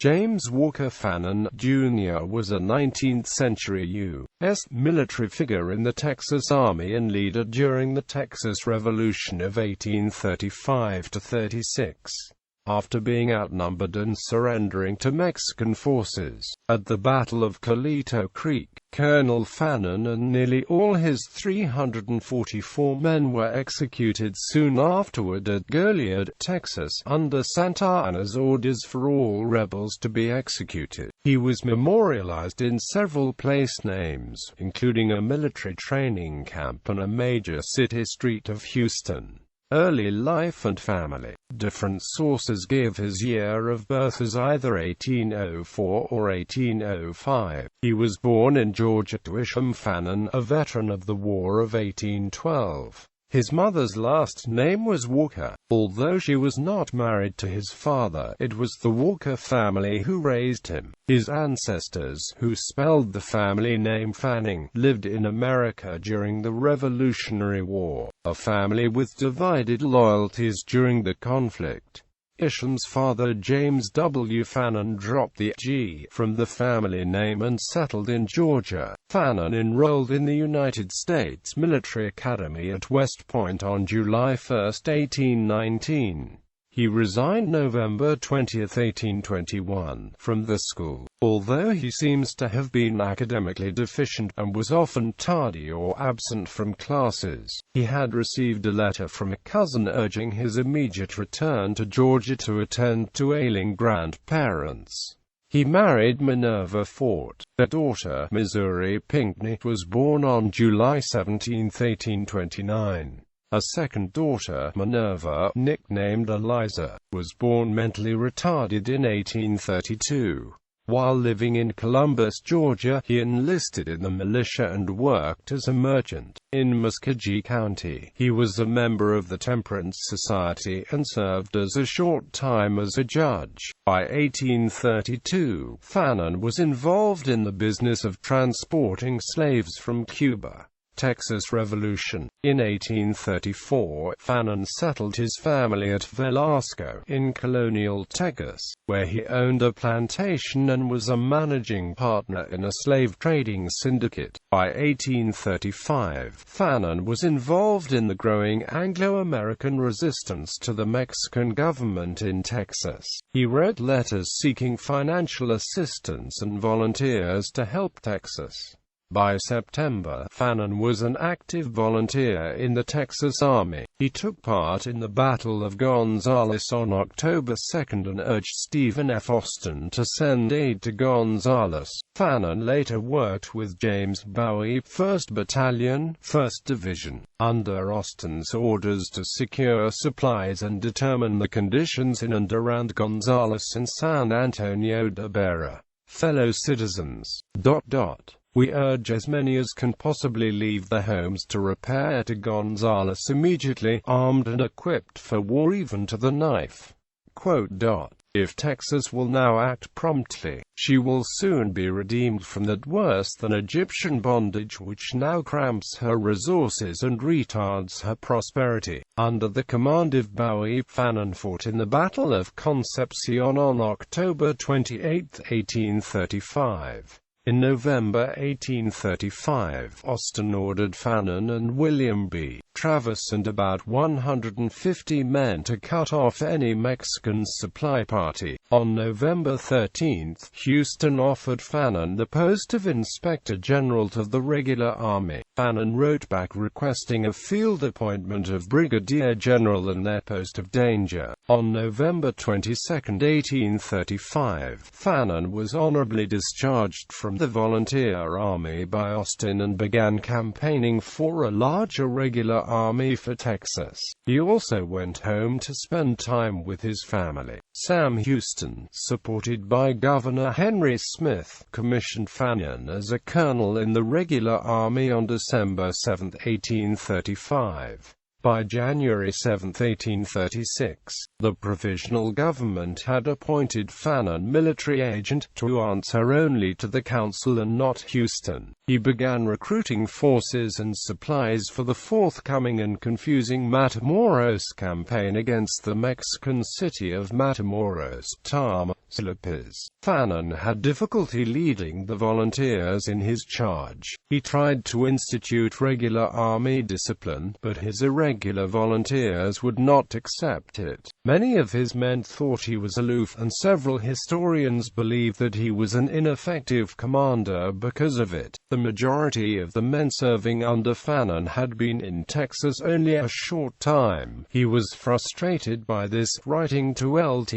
James Walker Fannin, Jr. was a 19th-century U.S. military figure in the Texas Army and leader during the Texas Revolution of 1835–36. After being outnumbered and surrendering to Mexican forces at the Battle of Coleto Creek, Colonel Fannin and nearly all his 344 men were executed soon afterward at Goliad, Texas, under Santa Anna's orders for all rebels to be executed. He was memorialized in several place names, including a military training camp and a major city street of Houston. Early life and family. Different sources give his year of birth as either 1804 or 1805. He was born in Georgia to Isham Fannin, a veteran of the War of 1812. His mother's last name was Walker. Although she was not married to his father, it was the Walker family who raised him. His ancestors, who spelled the family name Fanning, lived in America during the Revolutionary War, a family with divided loyalties during the conflict. Isham's father, James W. Fannin, dropped the G from the family name and settled in Georgia. Fannin enrolled in the United States Military Academy at West Point on July 1, 1819. He resigned November 20, 1821, from the school. Although he seems to have been academically deficient, and was often tardy or absent from classes, he had received a letter from a cousin urging his immediate return to Georgia to attend to ailing grandparents. He married Minerva Fort. Their daughter, Missouri Pinckney, was born on July 17, 1829. A second daughter, Minerva, nicknamed Eliza, was born mentally retarded in 1832. While living in Columbus, Georgia, he enlisted in the militia and worked as a merchant. In Muskogee County, he was a member of the Temperance Society and served as a short time as a judge. By 1832, Fannin was involved in the business of transporting slaves from Cuba. Texas Revolution. In 1834, Fannin settled his family at Velasco, in colonial Texas, where he owned a plantation and was a managing partner in a slave trading syndicate. By 1835, Fannin was involved in the growing Anglo-American resistance to the Mexican government in Texas. He wrote letters seeking financial assistance and volunteers to help Texas. By September, Fannin was an active volunteer in the Texas Army. He took part in the Battle of Gonzales on October 2 and urged Stephen F. Austin to send aid to Gonzales. Fannin later worked with James Bowie, 1st Battalion, 1st Division, under Austin's orders to secure supplies and determine the conditions in and around Gonzales and San Antonio de Bera. Fellow citizens. We urge as many as can possibly leave their homes to repair to Gonzales immediately, armed and equipped for war even to the knife. If Texas will now act promptly, she will soon be redeemed from that worse than Egyptian bondage which now cramps her resources and retards her prosperity. Under the command of Bowie, Fannin fought in the Battle of Concepcion on October 28, 1835. In November 1835, Austin ordered Fannin and William B. Travis and about 150 men to cut off any Mexican supply party. On November 13, Houston offered Fannin the post of Inspector General to the regular army. Fannin wrote back requesting a field appointment of Brigadier General and their post of danger. On November 22, 1835, Fannin was honorably discharged from the volunteer army by Austin and began campaigning for a larger regular army for Texas. He also went home to spend time with his family. Sam Houston, supported by Governor Henry Smith, commissioned Fannin as a colonel in the regular army on December 7, 1835. By January 7, 1836, the provisional government had appointed Fannin military agent, to answer only to the council and not Houston. he began recruiting forces and supplies for the forthcoming and confusing Matamoros campaign against the Mexican city of Matamoros, Tamaulipas. Fannin had difficulty leading the volunteers in his charge. He tried to institute regular army discipline, but his irregular volunteers would not accept it. Many of his men thought he was aloof, and several historians believe that he was an ineffective commander because of it. The majority of the men serving under Fannin had been in Texas only a short time. He was frustrated by this, writing to Lt.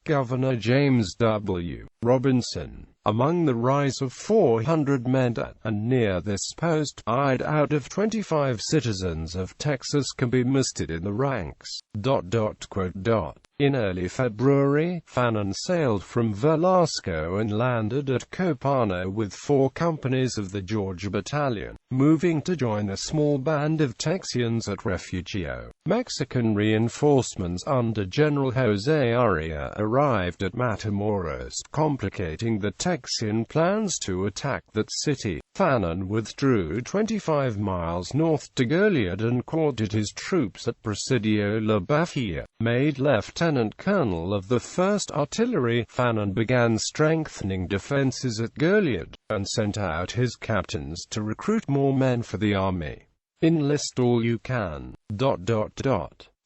Governor James W. Robinson, "Among the rise of 400 men at and near this post, 8 out of 25 citizens of Texas can be mustered in the ranks." In early February, Fannin sailed from Velasco and landed at Copano with 4 companies of the Georgia Battalion, moving to join a small band of Texians at Refugio. Mexican reinforcements under General Jose Aria arrived at Matamoros, complicating the Texian plans to attack that city. Fannin withdrew 25 miles north to Goliad and quartered his troops at Presidio La Bafia. Made Lieutenant Colonel of the 1st Artillery, Fannin began strengthening defenses at Goliad, and sent out his captains to recruit more men for the army. "Enlist all you can.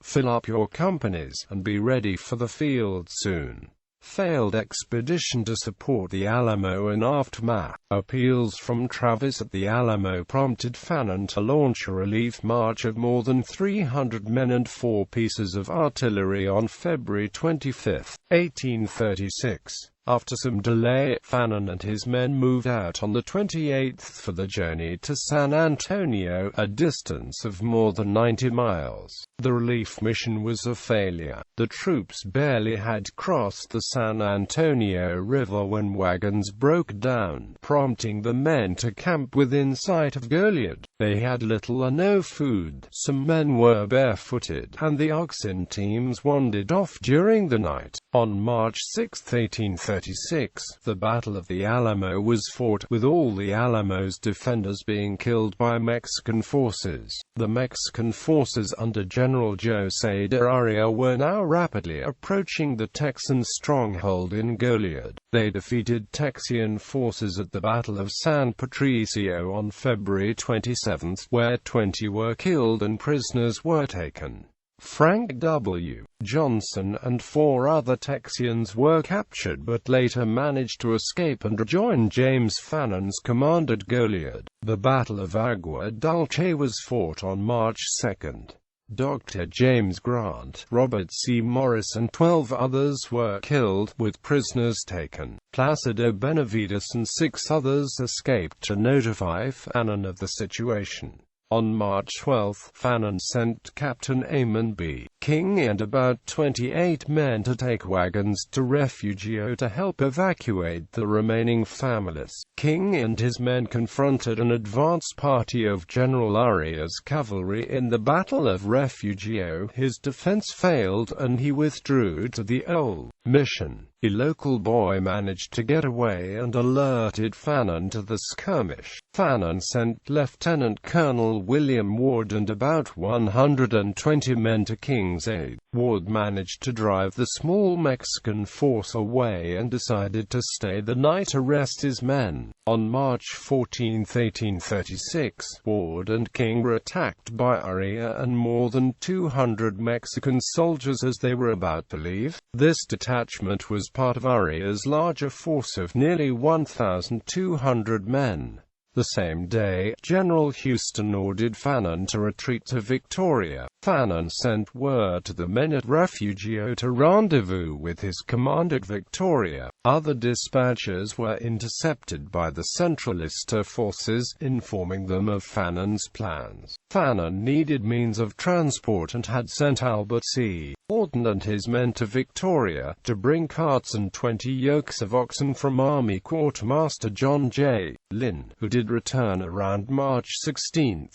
Fill up your companies, and be ready for the field soon." Failed expedition to support the Alamo and aftermath. Appeals from Travis at the Alamo prompted Fannin to launch a relief march of more than 300 men and 4 pieces of artillery on February 25, 1836. After some delay, Fannin and his men moved out on the 28th for the journey to San Antonio, a distance of more than 90 miles. The relief mission was a failure. The troops barely had crossed the San Antonio River when wagons broke down, prompting the men to camp within sight of Goliad. They had little or no food, some men were barefooted, and the oxen teams wandered off during the night. On March 6, 1836, the Battle of the Alamo was fought, with all the Alamo's defenders being killed by Mexican forces. The Mexican forces under General Jose de Aria were now rapidly approaching the Texan stronghold in Goliad. They defeated Texian forces at the Battle of San Patricio on February 27, where 20 were killed and prisoners were taken. Frank W. Johnson and 4 other Texians were captured but later managed to escape and rejoin James Fannin's command at Goliad. The Battle of Agua Dulce was fought on March 2. Dr. James Grant, Robert C. Morris and 12 others were killed, with prisoners taken. Placido Benavides and 6 others escaped to notify Fannin of the situation. On March 12, Fannin sent Captain Amon B. King and about 28 men to take wagons to Refugio to help evacuate the remaining families. King and his men confronted an advance party of General Aria's cavalry in the Battle of Refugio. His defense failed and he withdrew to the old mission. A local boy managed to get away and alerted Fannin to the skirmish. Fannin sent Lieutenant Colonel William Ward and about 120 men to King's aid. Ward managed to drive the small Mexican force away and decided to stay the night to rest his men. On March 14, 1836, Ward and King were attacked by Aria and more than 200 Mexican soldiers as they were about to leave. This detachment was part of Aria's larger force of nearly 1,200 men. The same day, General Houston ordered Fannin to retreat to Victoria. Fannin sent word to the men at Refugio to rendezvous with his command at Victoria. Other dispatches were intercepted by the Centralista forces, informing them of Fannin's plans. Fannin needed means of transport and had sent Albert C. Horton and his men to Victoria to bring carts and 20 yokes of oxen from Army Quartermaster John J. Lynn, who did return around March 16.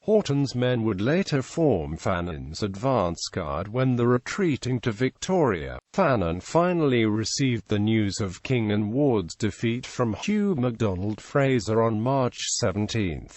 Horton's men would later form Fannin's advance guard when the retreating to Victoria. Fannin finally received the news of King and Ward's defeat from Hugh MacDonald Fraser on March 17.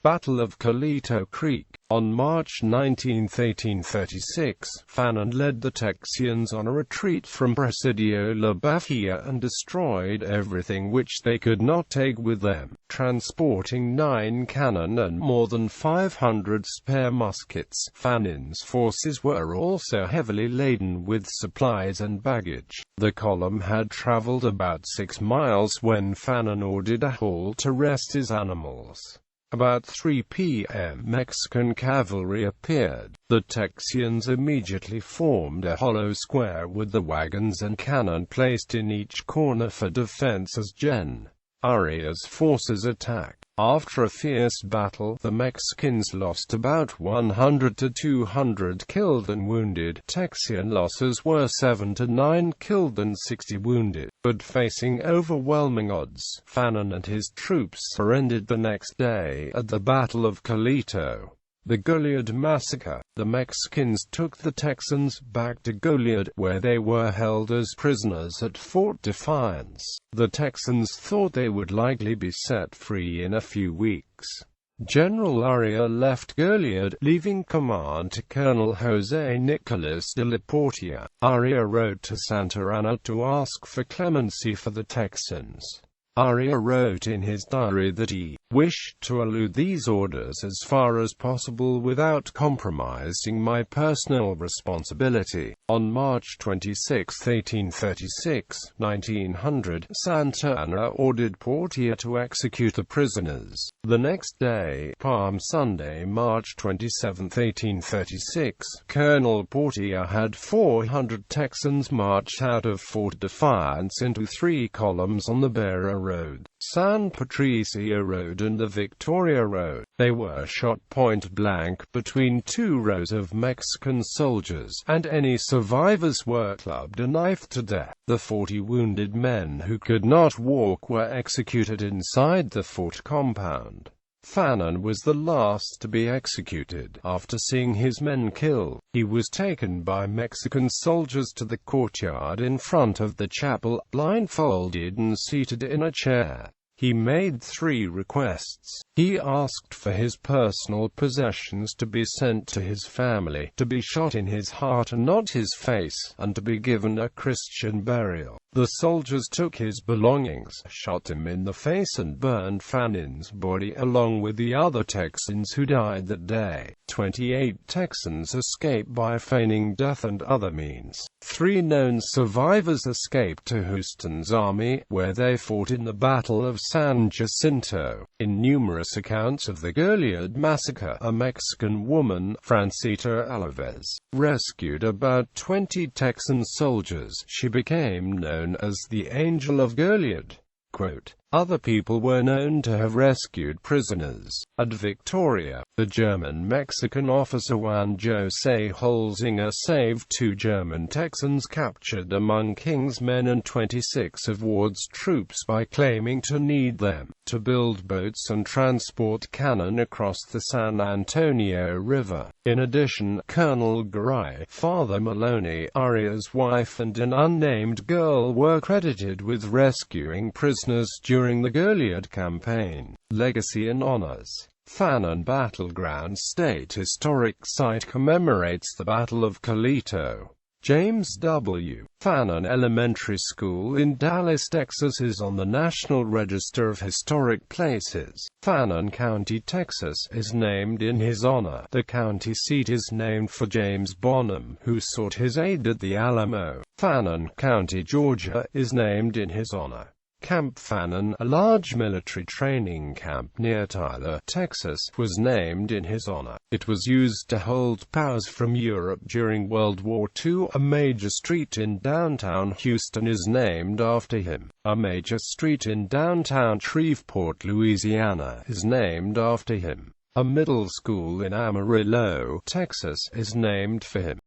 Battle of Coleto Creek. On March 19, 1836, Fannin led the Texians on a retreat from Presidio La Bafia and destroyed everything which they could not take with them, transporting 9 cannon and more than 500 spare muskets. Fannin's forces were also heavily laden with supplies and baggage. The column had traveled about 6 miles when Fannin ordered a halt to rest his animals. About 3 p.m. Mexican cavalry appeared. The Texians immediately formed a hollow square with the wagons and cannon placed in each corner for defense as Gen. Arias' forces attacked. After a fierce battle, the Mexicans lost about 100 to 200 killed and wounded. Texian losses were 7 to 9 killed and 60 wounded. But facing overwhelming odds, Fannin and his troops surrendered the next day at the Battle of Coleto. The Goliad Massacre. The Mexicans took the Texans back to Goliad, where they were held as prisoners at Fort Defiance. The Texans thought they would likely be set free in a few weeks. General Aria left Goliad, leaving command to Colonel José Nicolás de la Portia. Aria rode to Santa Ana to ask for clemency for the Texans. Aria wrote in his diary that he wished to elude these orders as far as possible without compromising my personal responsibility. On March 26, 1900, Santa Ana ordered Portia to execute the prisoners. The next day, Palm Sunday, March 27, 1836, Colonel Portia had 400 Texans march out of Fort Defiance into 3 columns on the Beira Road, San Patricio Road and the Victoria Road. They were shot point blank between 2 rows of Mexican soldiers, and any survivors were clubbed and knifed to death. The 40 wounded men who could not walk were executed inside the fort compound. Fannin was the last to be executed. After seeing his men killed, he was taken by Mexican soldiers to the courtyard in front of the chapel, blindfolded and seated in a chair. He made 3 requests. He asked for his personal possessions to be sent to his family, to be shot in his heart and not his face, and to be given a Christian burial. The soldiers took his belongings, shot him in the face and burned Fannin's body along with the other Texans who died that day. 28 Texans escaped by feigning death and other means. 3 known survivors escaped to Houston's army, where they fought in the Battle of San Jacinto. In numerous accounts of the Goliad Massacre, a Mexican woman, Francita Alaves, rescued about 20 Texan soldiers. She became known as the Angel of Goliad. Quote, other people were known to have rescued prisoners. At Victoria, the German-Mexican officer Juan José Holzinger saved 2 German Texans captured among King's men and 26 of Ward's troops by claiming to need them to build boats and transport cannon across the San Antonio River. In addition, Colonel Garay, Father Maloney, Aria's wife and an unnamed girl were credited with rescuing prisoners during the Goliad campaign. Legacy and honors. Fannin Battleground State Historic Site commemorates the Battle of Coleto. James W. Fannin Elementary School in Dallas, Texas is on the National Register of Historic Places. Fannin County, Texas is named in his honor. The county seat is named for James Bonham, who sought his aid at the Alamo. Fannin County, Georgia is named in his honor. Camp Fannin, a large military training camp near Tyler, Texas, was named in his honor. It was used to hold powers from Europe during World War II. A major street in downtown Houston is named after him. A major street in downtown Shreveport, Louisiana, is named after him. A middle school in Amarillo, Texas, is named for him.